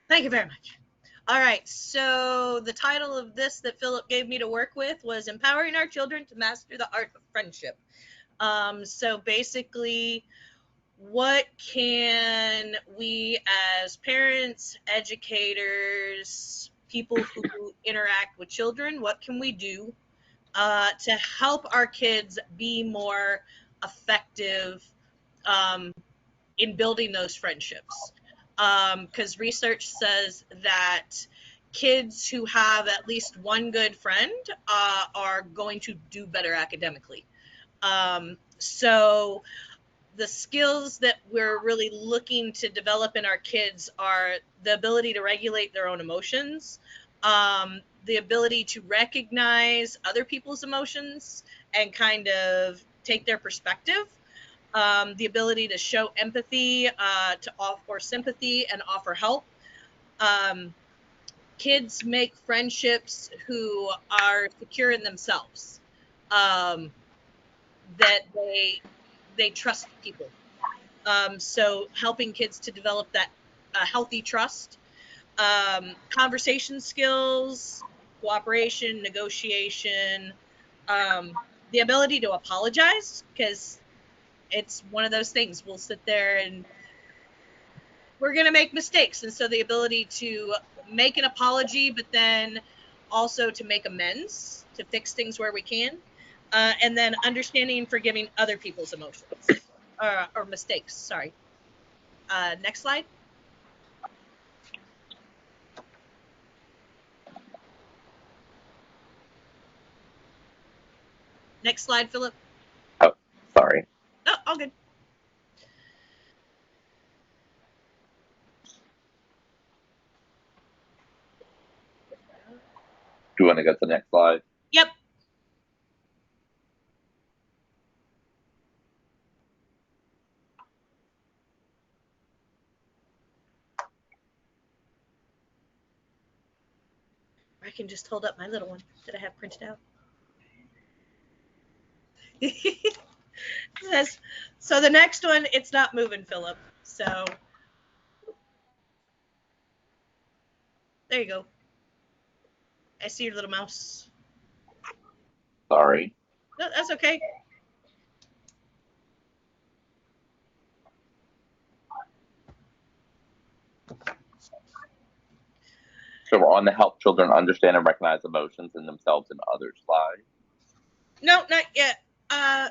Thank you very much. All right, so the title of this that Philip gave me to work with was Empowering Our Children to Master the Art of Friendship. So basically, what can we as parents, educators, people who interact with children, what can we do to help our kids be more effective um, in building those friendships? Because research says that kids who have at least one good friend are going to do better academically. So the skills that we're really looking to develop in our kids are the ability to regulate their own emotions, the ability to recognize other people's emotions and kind of take their perspective, the ability to show empathy, to offer sympathy and offer help. Um, Kids make friendships who are secure in themselves, um, that they trust people. So helping kids to develop that healthy trust, conversation skills, cooperation, negotiation, um, the ability to apologize, because it's one of those things. We'll sit there and we're going to make mistakes. And so the ability to make an apology, but then also to make amends, to fix things where we can, and then understanding and forgiving other people's emotions or mistakes. Sorry. Next slide. Next slide, Philip. Oh, sorry. Oh, all good. Do you want to go to the next slide? Yep. I can just hold up my little one that I have printed out. Says, so the next one, it's not moving, Philip. So there you go. I see your little mouse. Sorry. No, that's okay. So we're on the help children understand and recognize emotions in themselves and others slide. No, not yet. Uh,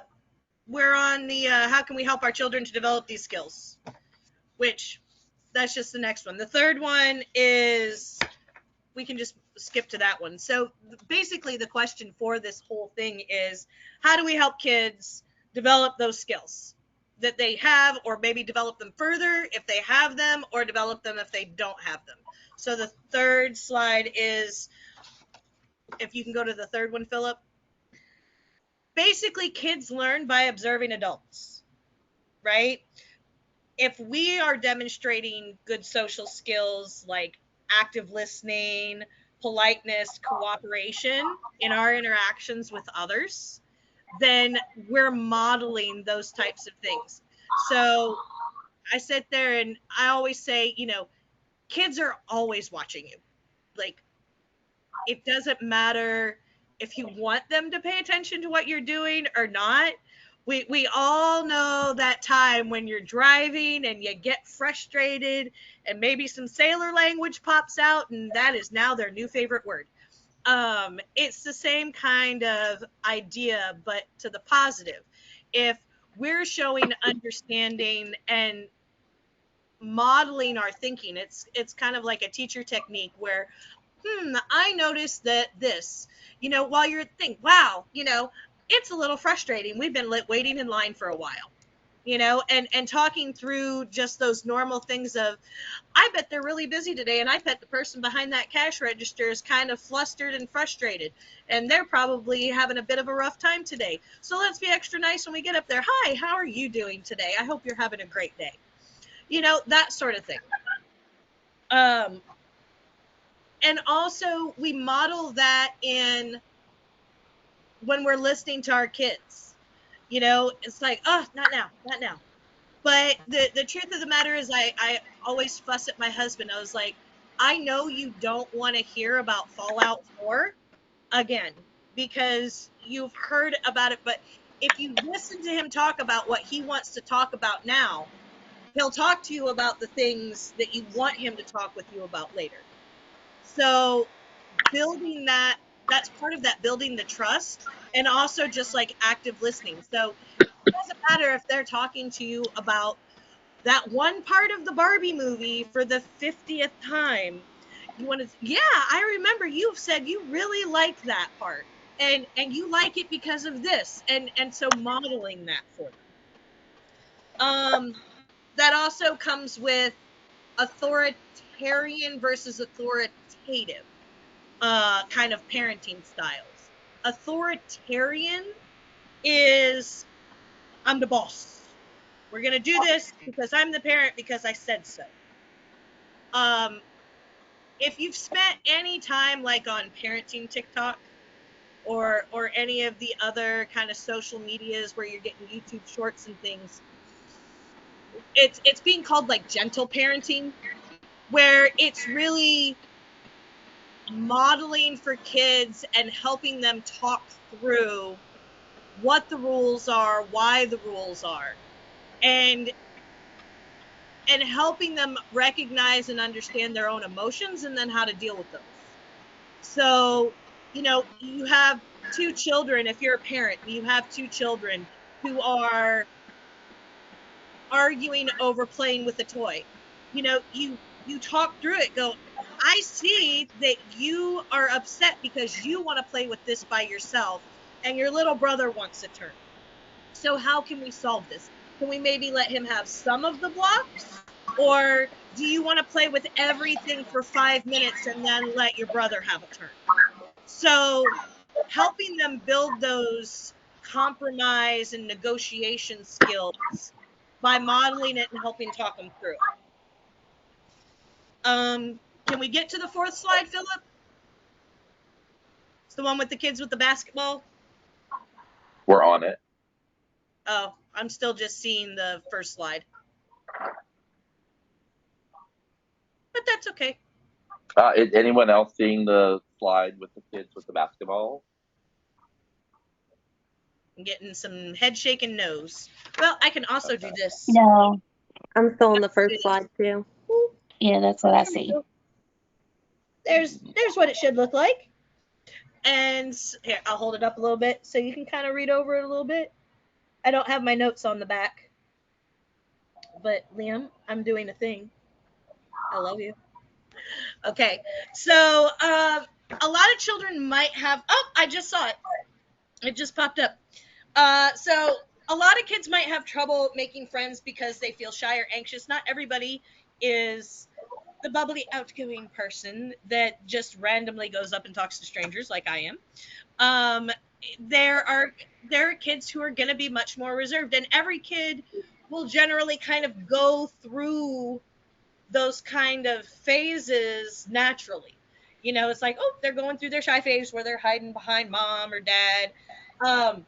we're on the how can we help our children to develop these skills? Which that's just the next one. The third one is we can just skip to that one. So basically, the question for this whole thing is how do we help kids develop those skills that they have, or maybe develop them further if they have them, or develop them if they don't have them? So the third slide is, if you can go to the third one, Philip. Basically, kids learn by observing adults, right? If we are demonstrating good social skills like active listening, politeness, cooperation in our interactions with others, then we're modeling those types of things. So I sit there and I always say, kids are always watching you. Like, it doesn't matter if you want them to pay attention to what you're doing or not. We all know that time when you're driving and you get frustrated and maybe some sailor language pops out, and that is now their new favorite word. It's the same kind of idea, but to the positive. If we're showing understanding and modeling our thinking, it's kind of like a teacher technique where I noticed that this, while you're thinking, wow, it's a little frustrating. We've been waiting in line for a while, and talking through just those normal things of, I bet they're really busy today, and I bet the person behind that cash register is kind of flustered and frustrated, and they're probably having a bit of a rough time today. So let's be extra nice when we get up there. Hi, how are you doing today? I hope you're having a great day. That sort of thing. Um, and also we model that in when we're listening to our kids. It's like, oh, not now, not now. But the truth of the matter is, I always fuss at my husband. I was like, I know you don't want to hear about Fallout 4 again because you've heard about it, but if you listen to him talk about what he wants to talk about now, he'll talk to you about the things that you want him to talk with you about later. So building that, that's part of that, building the trust, and also just like active listening. So it doesn't matter if they're talking to you about that one part of the Barbie movie for the 50th time. You want to, yeah, I remember you've said you really liked that part, and you like it because of this, and so modeling that for them. That also comes with authoritarian versus authoritative kind of parenting styles. Authoritarian is, I'm the boss. We're going to do this because I'm the parent because I said so. Um, if you've spent any time like on parenting TikTok or any of the other kind of social medias where you're getting YouTube shorts and things, it's being called like gentle parenting, where it's really modeling for kids and helping them talk through what the rules are, why the rules are, and helping them recognize and understand their own emotions and then how to deal with those. So, you have two children, if you're a parent, you have two children who are arguing over playing with a toy. You talk through it, go, I see that you are upset because you want to play with this by yourself and your little brother wants a turn. So how can we solve this? Can we maybe let him have some of the blocks? Or do you want to play with everything for 5 minutes and then let your brother have a turn? So helping them build those compromise and negotiation skills by modeling it and helping talk them through it. Can we get to the fourth slide, Philip? It's the one with the kids with the basketball. We're on it. Oh, I'm still just seeing the first slide. But that's okay. Is anyone else seeing the slide with the kids with the basketball? I'm getting some head shaking nose. Well, I can also do this. No. I'm still on the first slide too. Yeah, that's what I There we see. go. There's what it should look like. And here, I'll hold it up a little bit so you can kind of read over it a little bit. I don't have my notes on the back. But Liam, I'm doing a thing. I love you. Okay. So, a lot of children might have, oh, I just saw it. It just popped up. So a lot of kids might have trouble making friends because they feel shy or anxious. Not everybody is the bubbly, outgoing person that just randomly goes up and talks to strangers like I am. Um, there are kids who are going to be much more reserved, and every kid will generally kind of go through those kind of phases naturally. It's like, oh, they're going through their shy phase where they're hiding behind mom or dad. Um,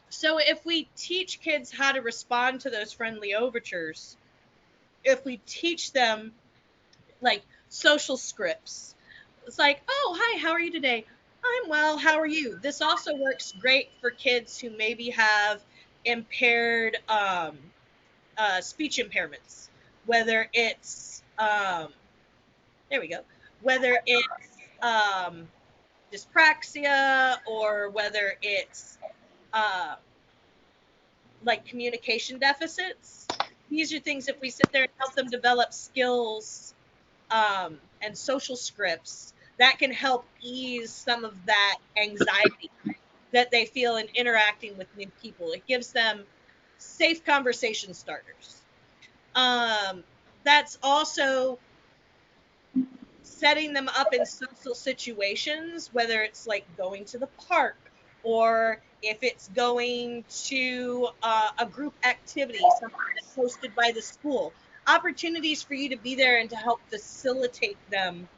so if we teach kids how to respond to those friendly overtures, if we teach them like social scripts, it's like, oh, hi, how are you today? I'm well, how are you? This also works great for kids who maybe have impaired speech impairments, whether it's, there we go, whether it's dyspraxia or whether it's uh, like communication deficits. These are things, if we sit there and help them develop skills and social scripts, that can help ease some of that anxiety that they feel in interacting with new people. It gives them safe conversation starters. Um, that's also setting them up in social situations, whether it's like going to the park or if it's going to a group activity, something that's hosted by the school, opportunities for you to be there and to help facilitate them,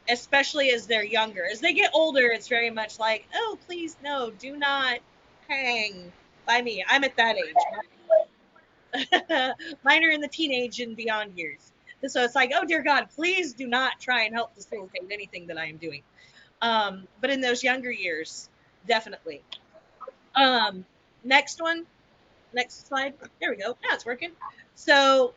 especially as they're younger. As they get older, it's very much like, oh, please, no, do not hang by me. I'm at that age. Mine are in the teenage and beyond years. So it's like, oh dear God, please do not try and help facilitate anything that I am doing. But in those younger years, definitely. Um, next one, next slide. There we go. Now it's working. So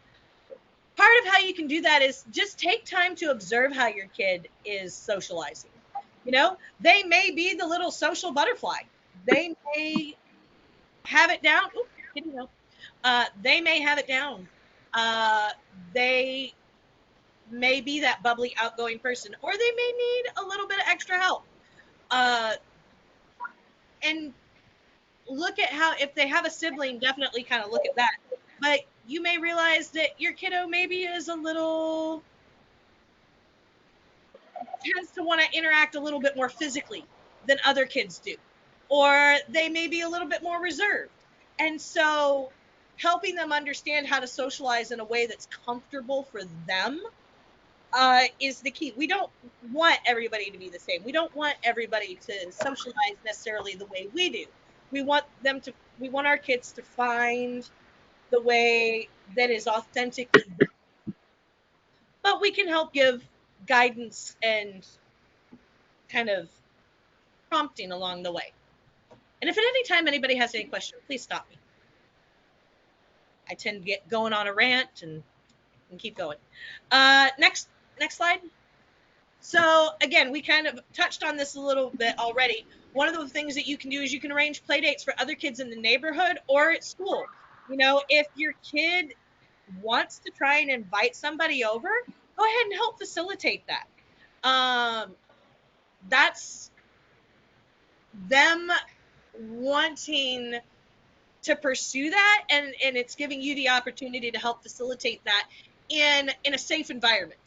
part of how you can do that is just take time to observe how your kid is socializing. They may be the little social butterfly. They may have it down. Oop, they may have it down. Uh, they may be that bubbly, outgoing person, or they may need a little bit of extra help. Uh, and look at how, if they have a sibling, definitely kind of look at that. But you may realize that your kiddo maybe is a little, tends to want to interact a little bit more physically than other kids do, or they may be a little bit more reserved. And so helping them understand how to socialize in a way that's comfortable for them is the key. We don't want everybody to be the same. We don't want everybody to socialize necessarily the way we do. We want our kids to find the way that is authentically them. But we can help give guidance and kind of prompting along the way. And if at any time anybody has any questions, please stop me. I tend to get going on a rant and keep going. Next slide. So again, we kind of touched on this a little bit already. One of the things that you can do is you can arrange play dates for other kids in the neighborhood or at school. If your kid wants to try and invite somebody over, go ahead and help facilitate that. That's them wanting to pursue that, and it's giving you the opportunity to help facilitate that in a safe environment.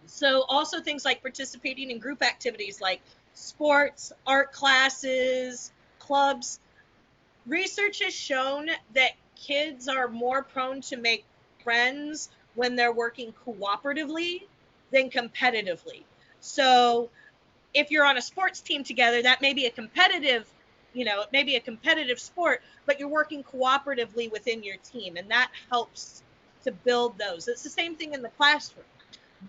So also things like participating in group activities like sports, art classes, clubs. Research has shown that kids are more prone to make friends when they're working cooperatively than competitively. So if you're on a sports team together, that may be a competitive, it may be a competitive sport, but you're working cooperatively within your team, and that helps to build those. It's the same thing in the classroom.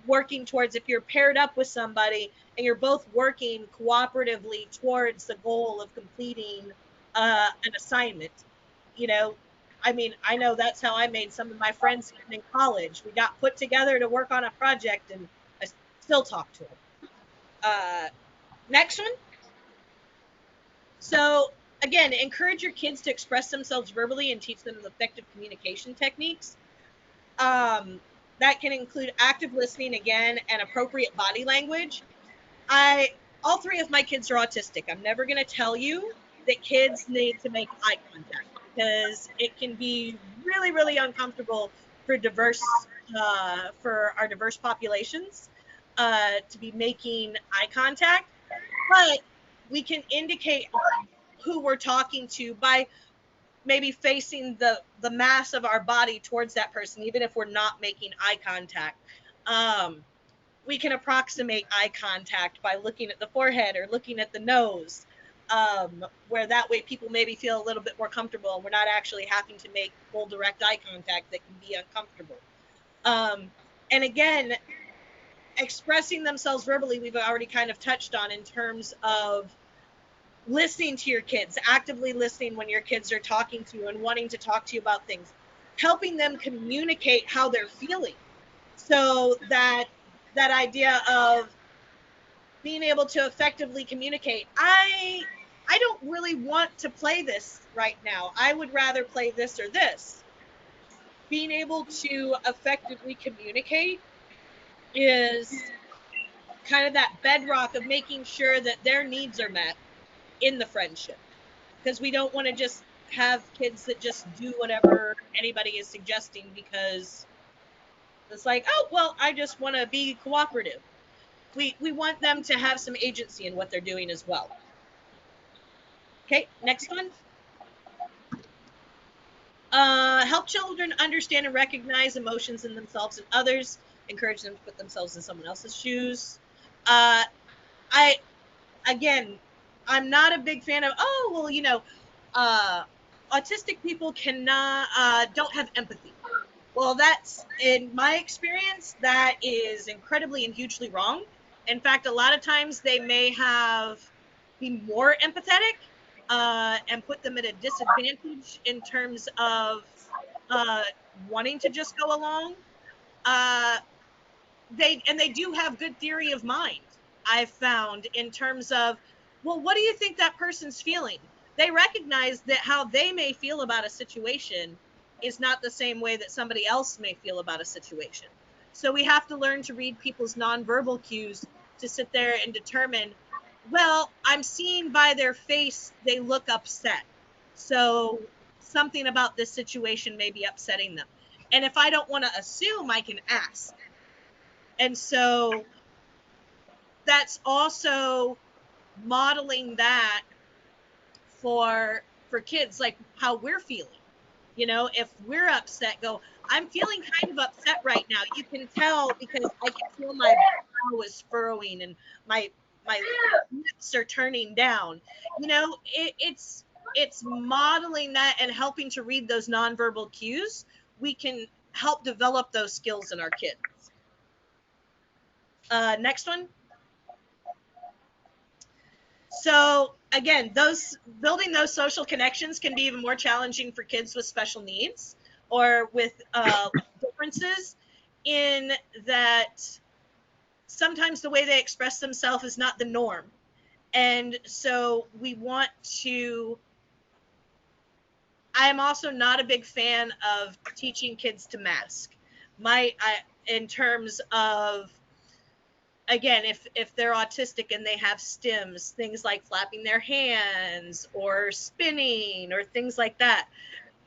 Working towards, if you're paired up with somebody and you're both working cooperatively towards the goal of completing an assignment, you know, I know that's how I made some of my friends in college. We got put together to work on a project, and I still talk to them. Next one. So again, encourage your kids to express themselves verbally and teach them effective communication techniques. That can include active listening, again, and appropriate body language. All three of my kids are autistic. I'm never going to tell you that kids need to make eye contact, because it can be really, really uncomfortable for for our diverse populations to be making eye contact. But we can indicate who we're talking to by maybe facing the mass of our body towards that person, even if we're not making eye contact. We can approximate eye contact by looking at the forehead or looking at the nose, where that way people maybe feel a little bit more comfortable, and we're not actually having to make full direct eye contact that can be uncomfortable. And again, expressing themselves verbally, we've already kind of touched on in terms of listening to your kids, actively listening when your kids are talking to you and wanting to talk to you about things, helping them communicate how they're feeling. So that idea of being able to effectively communicate, I don't really want to play this right now. I would rather play this or this. Being able to effectively communicate is kind of that bedrock of making sure that their needs are met in the friendship, because we don't want to just have kids that just do whatever anybody is suggesting, because it's like, oh, well, I just want to be cooperative. We want them to have some agency in what they're doing as well. Okay, next one. Help children understand and recognize emotions in themselves and others. Encourage them to put themselves in someone else's shoes. Uh, I again, I'm not a big fan of, oh, well, autistic people cannot don't have empathy. Well, that's in my experience, that is incredibly and hugely wrong. In fact, a lot of times they may have be more empathetic and put them at a disadvantage in terms of uh, wanting to just go along. Uh, they do have good theory of mind, I've found, in terms of, well, what do you think that person's feeling? They recognize that how they may feel about a situation is not the same way that somebody else may feel about a situation. So we have to learn to read people's nonverbal cues to sit there and determine, well, I'm seeing by their face they look upset, so something about this situation may be upsetting them. And if I don't want to assume, I can ask. And so that's also modeling that for kids, like how we're feeling. If we're upset, go, I'm feeling kind of upset right now. You can tell because I can feel my brow is furrowing and my lips are turning down. It's modeling that and helping to read those nonverbal cues. We can help develop those skills in our kids. Next one. So again, those building those social connections can be even more challenging for kids with special needs or with differences, in that sometimes the way they express themselves is not the norm. And so we want to. I am also not a big fan of teaching kids to mask. In terms of, again, if they're autistic and they have stims, things like flapping their hands or spinning or things like that,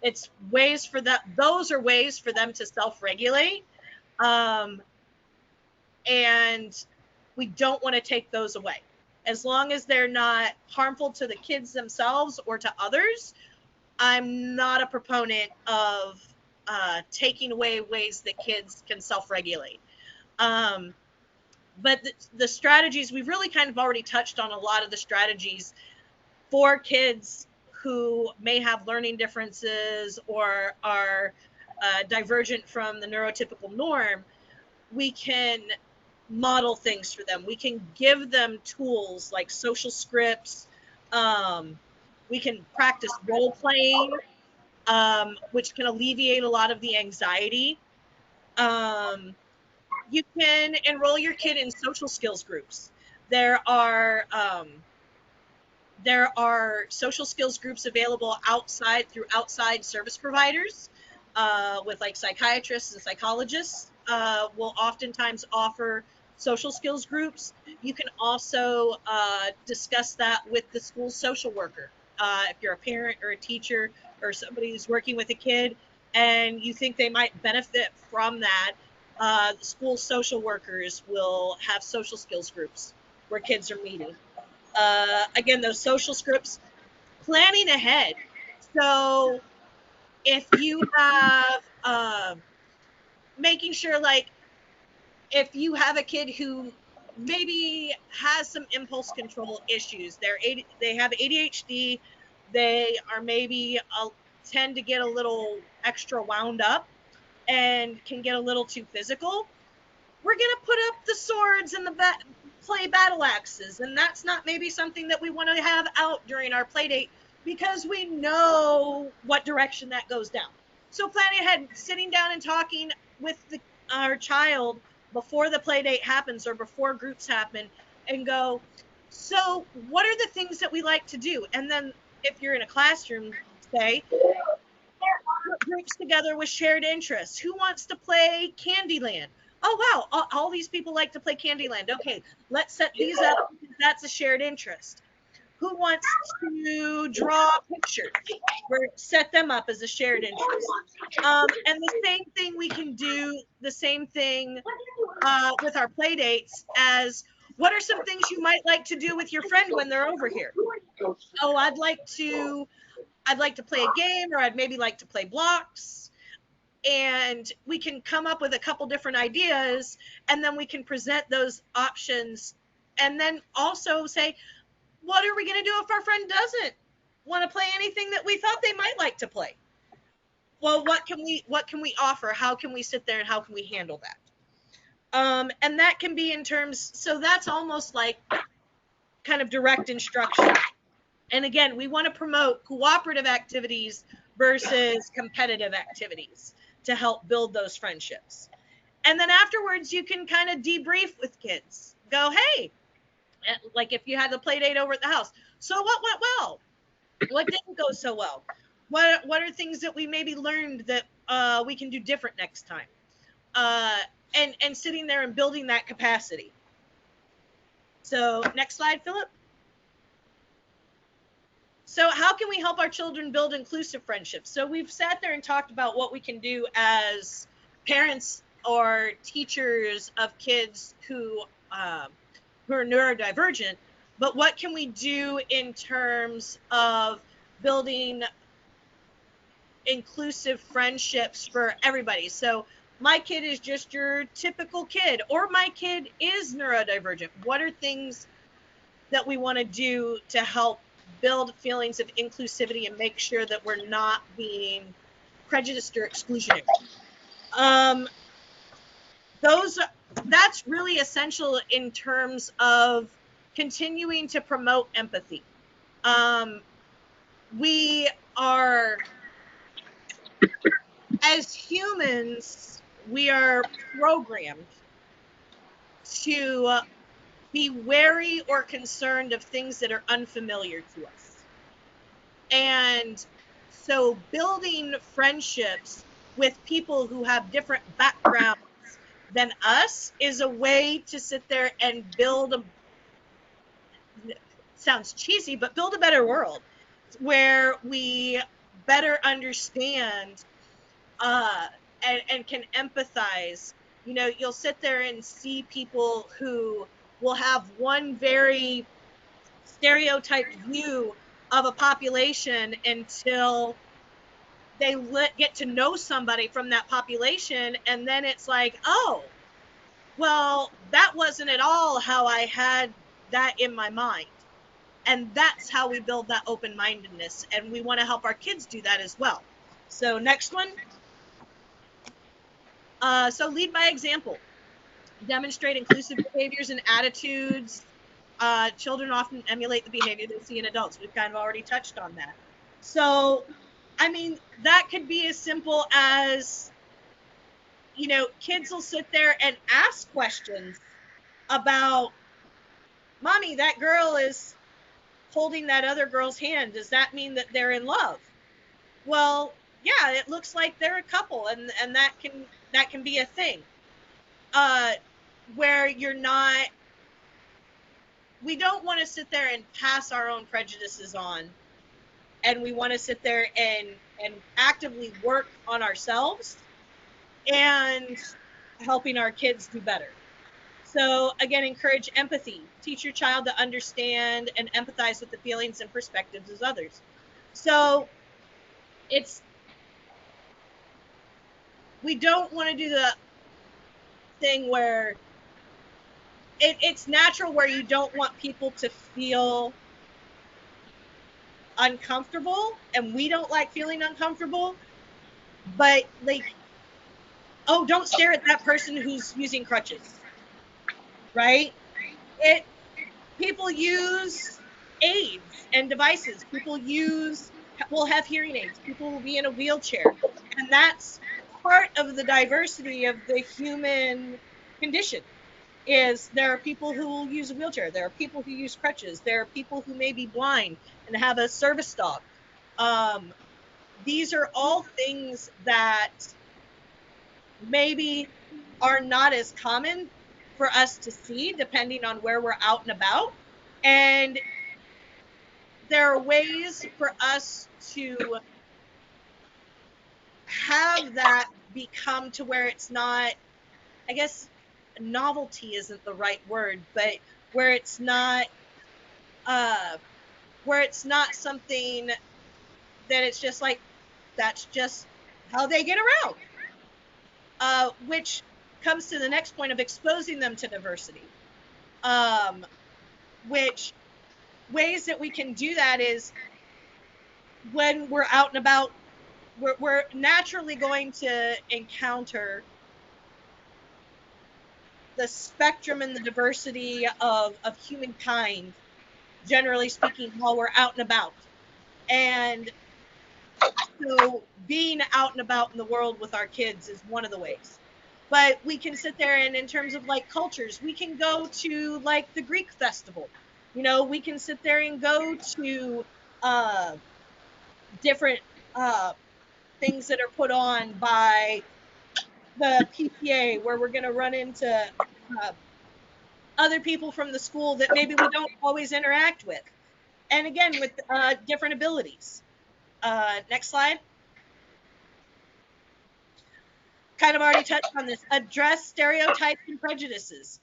it's ways for that. Those are ways for them to self-regulate, um, and we don't want to take those away. As long as they're not harmful to the kids themselves or to others, I'm not a proponent of taking away ways that kids can self-regulate. Um, but the strategies, we've really kind of already touched on a lot of the strategies for kids who may have learning differences or are divergent from the neurotypical norm. We can model things for them. We can give them tools like social scripts. Um, we can practice role playing, which can alleviate a lot of the anxiety. Um, you can enroll your kid in social skills groups. There are social skills groups available through outside service providers, with like psychiatrists and psychologists will oftentimes offer social skills groups. You can also discuss that with the school social worker. If you're a parent or a teacher or somebody who's working with a kid and you think they might benefit from that, the school social workers will have social skills groups where kids are meeting. Again, those social scripts, planning ahead. So if you have making sure, like, if you have a kid who maybe has some impulse control issues, they have ADHD, they are maybe tend to get a little extra wound up and can get a little too physical. We're going to put up the swords and play battle axes. And that's not maybe something that we want to have out during our play date because we know what direction that goes down. So planning ahead, sitting down and talking with our child before the play date happens or before groups happen and go, so what are the things that we like to do? And then if you're in a classroom, say, groups together with shared interests. Who wants to play Candyland? Oh, wow, all these people like to play Candyland. Okay, let's set these up because that's a shared interest. Who wants to draw pictures? We're set them up as a shared interest. And the same thing, we can do the same thing with our play dates as, what are some things you might like to do with your friend when they're over here? Oh, I'd like to play a game, or I'd maybe like to play blocks. And we can come up with a couple different ideas, and then we can present those options, and then also say, what are we going to do if our friend doesn't want to play anything that we thought they might like to play? well, what can we offer? How can we sit there and how can we handle that? And that can be in terms, so that's almost like kind of direct instruction. And again, we want to promote cooperative activities versus competitive activities to help build those friendships. And then afterwards, you can kind of debrief with kids. Go, hey, like if you had the play date over at the house. So what went well? What didn't go so well? What are things that we maybe learned that we can do different next time? Uh, and sitting there and building that capacity. So next slide, Philip. So how can we help our children build inclusive friendships? So we've sat there and talked about what we can do as parents or teachers of kids who are neurodivergent, but what can we do in terms of building inclusive friendships for everybody? So my kid is just your typical kid, or my kid is neurodivergent. What are things that we want to do to help build feelings of inclusivity and make sure that we're not being prejudiced or exclusionary? Um, those that's really essential in terms of continuing to promote empathy. Um, we are, as humans, we are programmed to be wary or concerned of things that are unfamiliar to us. And so building friendships with people who have different backgrounds than us is a way to sit there and build a, sounds cheesy, but build a better world where we better understand uh, and can empathize. You know, you'll sit there and see people who will have one very stereotyped view of a population until they get to know somebody from that population, and then it's like, oh, well, that wasn't at all how I had that in my mind. And that's how we build that open-mindedness, and we want to help our kids do that as well. So next one. So lead by example. Demonstrate inclusive behaviors and attitudes. Children often emulate the behavior they see in adults. We've kind of already touched on that. So, I mean, that could be as simple as, you know, kids will sit there and ask questions about, Mommy, that girl is holding that other girl's hand. Does that mean that they're in love? Well, yeah, it looks like they're a couple, and that can be a thing. Uh, where you're not, we don't want to sit there and pass our own prejudices on, and we want to sit there and actively work on ourselves and helping our kids do better. So again, encourage empathy. Teach your child to understand and empathize with the feelings and perspectives of others. So it's, we don't want to do the thing where it's natural where you don't want people to feel uncomfortable, and we don't like feeling uncomfortable, but like, oh, don't stare at that person who's using crutches, right? It, people use aids and devices. People will have hearing aids. People will be in a wheelchair, and that's part of the diversity of the human condition. Is there are people who will use a wheelchair. There are people who use crutches. There are people who may be blind and have a service dog. Um, these are all things that maybe are not as common for us to see depending on where we're out and about. And there are ways for us to have that become to where it's not, I guess novelty isn't the right word, but where it's not uh where it's not something that it's just like, that's just how they get around. Which comes to the next point of exposing them to diversity. Um, which ways that we can do that is when we're out and about, we're naturally going to encounter the spectrum and the diversity of humankind, generally speaking, while we're out and about. And so being out and about in the world with our kids is one of the ways. But we can sit there and in terms of like cultures, we can go to like the Greek festival. You know, we can sit there and go to uh different uh things that are put on by the PTA where we're going to run into other people from the school that maybe we don't always interact with. And again, with different abilities. Next slide. Kind of already touched on this. Address stereotypes and prejudices.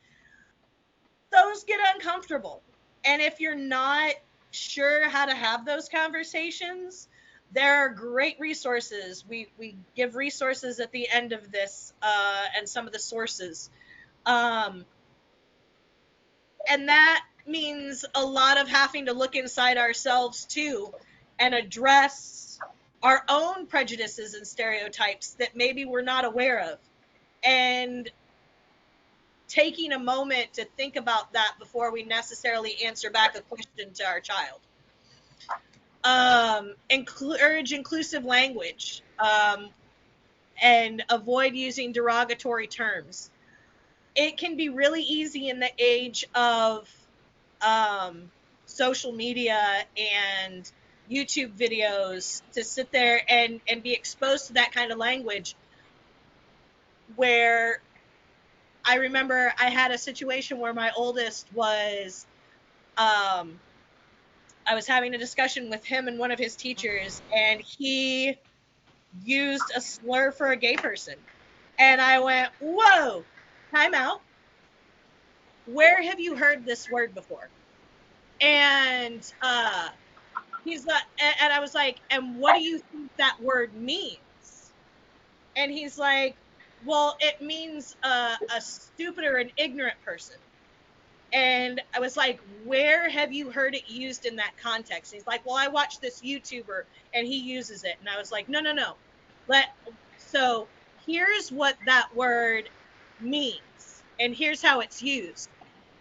Those get uncomfortable. And if you're not sure how to have those conversations, there are great resources. We give resources at the end of this and some of the sources. Um, and that means a lot of having to look inside ourselves too and address our own prejudices and stereotypes that maybe we're not aware of, and taking a moment to think about that before we necessarily answer back a question to our child. Encourage inclusive language, and avoid using derogatory terms. It can be really easy in the age of um, social media and YouTube videos to sit there and be exposed to that kind of language. Where I remember I had a situation where my oldest was, um, I was having a discussion with him and one of his teachers, and he used a slur for a gay person. And I went, whoa, time out. Where have you heard this word before? And he's like, and I was like, and what do you think that word means? And he's like, well, it means a stupid or an ignorant person. And I was like, where have you heard it used in that context? And he's like, well, I watched this YouTuber and he uses it. And I was like, no, no, no. So here's what that word means, and here's how it's used.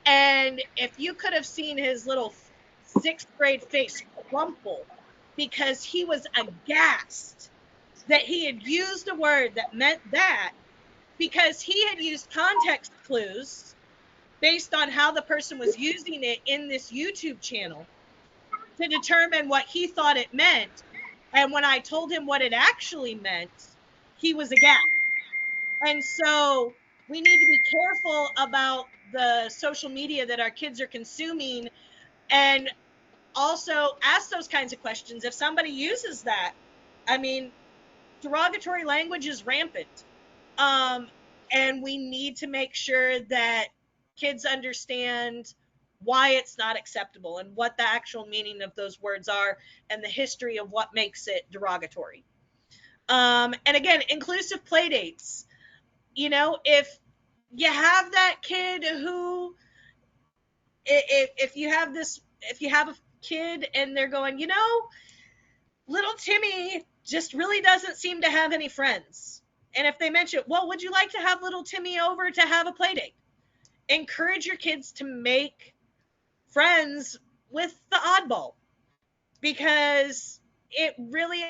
And if you could have seen his little sixth grade face crumple because he was aghast that he had used a word that meant that, because he had used context clues based on how the person was using it in this YouTube channel to determine what he thought it meant. And when I told him what it actually meant, he was aghast. And so we need to be careful about the social media that our kids are consuming, and also ask those kinds of questions. If somebody uses that, I mean, derogatory language is rampant. Um, and we need to make sure that kids understand why it's not acceptable and what the actual meaning of those words are and the history of what makes it derogatory. And again, inclusive play dates. You know, if you have that kid who, if you have this, if you have a kid and they're going, you know, little Timmy just really doesn't seem to have any friends. And if they mention, well, would you like to have little Timmy over to have a play date? Encourage your kids to make friends with the oddball, because it really,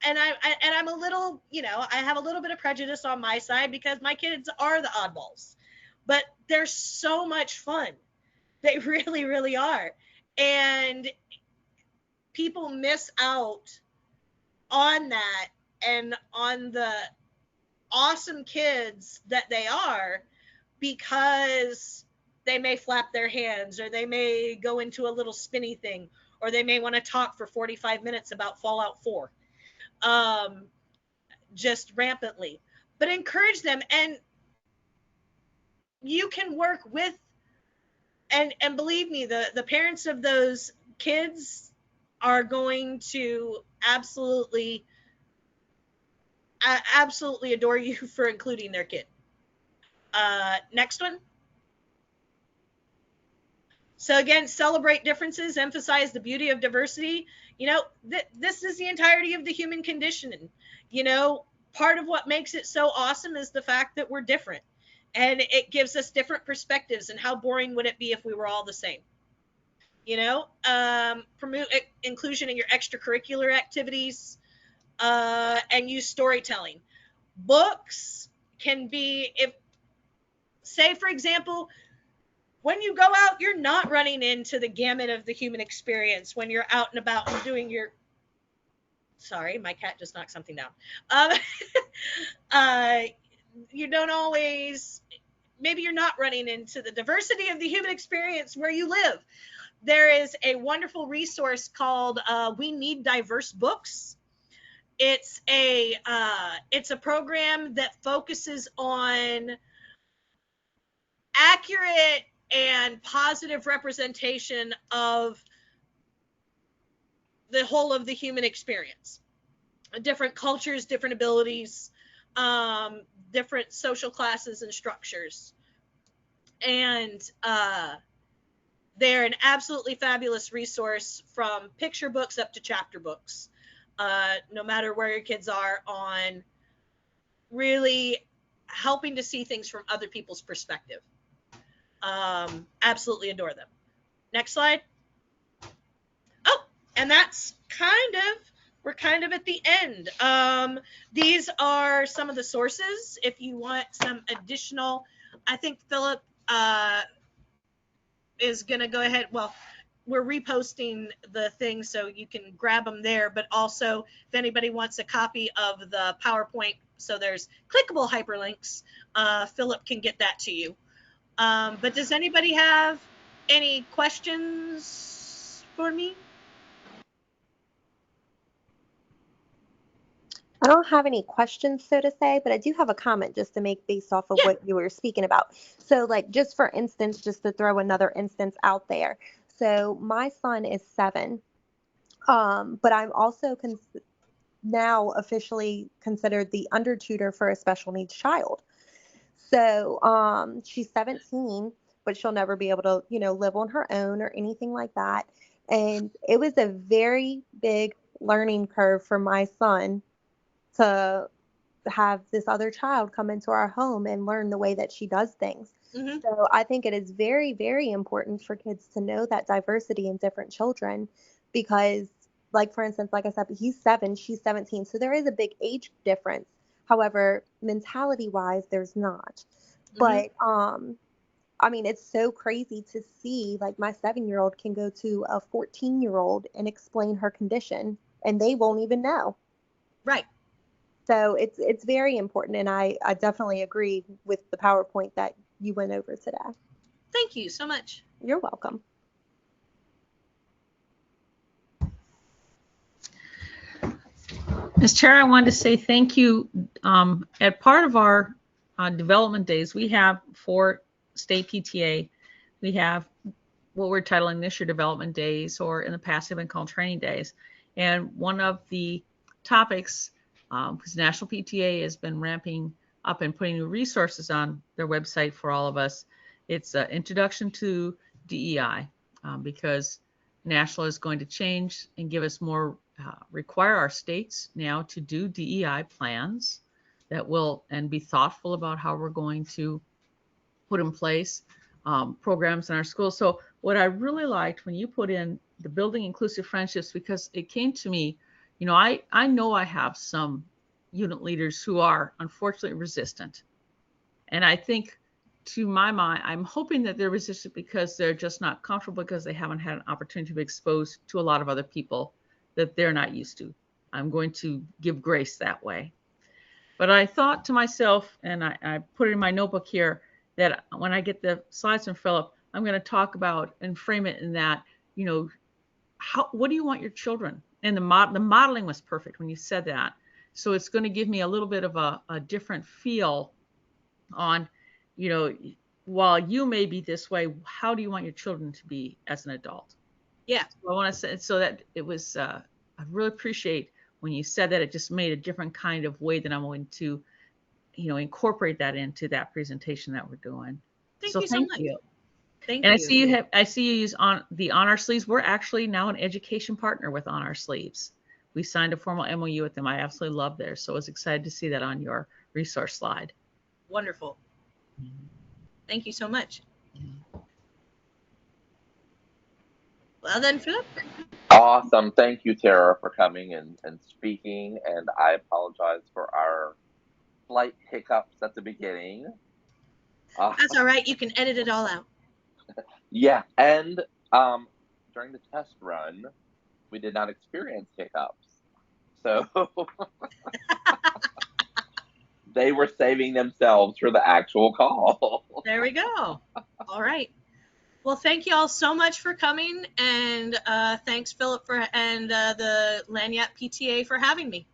and I'm a little, you know, I have a little bit of prejudice on my side because my kids are the oddballs, but they're so much fun. They really, really are. And people miss out on that and on the awesome kids that they are, because they may flap their hands, or they may go into a little spinny thing, or they may want to talk for 45 minutes about Fallout 4, um, just rampantly. But encourage them, and you can work with, and believe me, the parents of those kids are going to absolutely adore you for including their kid. Next one. So again, celebrate differences, emphasize the beauty of diversity. This is the entirety of the human condition. You know, part of what makes it so awesome is the fact that we're different, and it gives us different perspectives. And how boring would it be if we were all the same? Promote inclusion in your extracurricular activities, and use storytelling. Books can be, if, say, for example, when you go out, you're not running into the gamut of the human experience when you're out and about and doing your. Sorry, my cat just knocked something down. Um, uh, you don't always. Maybe you're not running into the diversity of the human experience where you live. There is a wonderful resource called "We Need Diverse Books." It's a program that focuses on accurate and positive representation of the whole of the human experience, different cultures, different abilities, different social classes and structures. And they're an absolutely fabulous resource, from picture books up to chapter books, no matter where your kids are, on really helping to see things from other people's perspective. Absolutely adore them. Next slide. Oh, and that's we're kind of at the end. These are some of the sources. If you want some additional, I think Philip is going to go ahead. Well, we're reposting the thing so you can grab them there. But also, if anybody wants a copy of the PowerPoint, so there's clickable hyperlinks, Philip can get that to you. But does anybody have any questions for me? I don't have any questions, so to say, but I do have a comment just to make based off of Yeah. what you were speaking about. So, like, just for instance, just to throw another instance out there. So, my son is 7, but I'm also now officially considered the under tutor for a special needs child. So, she's 17, but she'll never be able to, live on her own or anything like that. And it was a very big learning curve for my son to have this other child come into our home and learn the way that she does things. Mm-hmm. So I think it is very, very important for kids to know that diversity in different children because, like, for instance, like I said, he's 7, she's 17. So there is a big age difference. However, mentality wise, there's not. Mm-hmm. But, I mean, it's so crazy to see, like, my 7-year-old can go to a 14-year-old and explain her condition and they won't even know. Right. So it's very important, and I definitely agree with the PowerPoint that you went over today. Thank you so much. You're welcome. Ms. Chair, I wanted to say thank you. At part of our development days, we have for state PTA, we have what we're titling this year development days, or in the past have been called training days. And one of the topics, because National PTA has been ramping up and putting new resources on their website for all of us, it's Introduction to DEI, because National is going to change and give us more, require our states now to do DEI plans that will, and be thoughtful about how we're going to put in place programs in our schools. So what I really liked when you put in the building inclusive friendships, because it came to me, I know I have some unit leaders who are unfortunately resistant. And I think, to my mind, I'm hoping that they're resistant because they're just not comfortable, because they haven't had an opportunity to be exposed to a lot of other people that they're not used to. I'm going to give grace that way. But I thought to myself, and I put it in my notebook here, that when I get the slides from Philip, I'm going to talk about and frame it in that, what do you want your children? And the modeling was perfect when you said that. So it's going to give me a little bit of a different feel on, while you may be this way, how do you want your children to be as an adult? Yeah. So I want to say, so that it was, I really appreciate when you said that. It just made a different kind of way that I'm going to, incorporate that into that presentation that we're doing. Thank So you so thank much. you. Thank And you. I see you use on our sleeves. We're actually now an education partner with On Our Sleeves. We signed a formal MOU with them. I absolutely love theirs. So I was excited to see that on your resource slide. Wonderful. Thank you so much. Well then, Philip. Awesome. Thank you, Tara, for coming and speaking. And I apologize for our slight hiccups at the beginning. That's all right. You can edit it all out. Yeah, and um, during the test run, we did not experience hiccups. So they were saving themselves for the actual call. There we go. All right. Well, thank you all so much for coming, and thanks, Philip, and the Lanyap PTA for having me.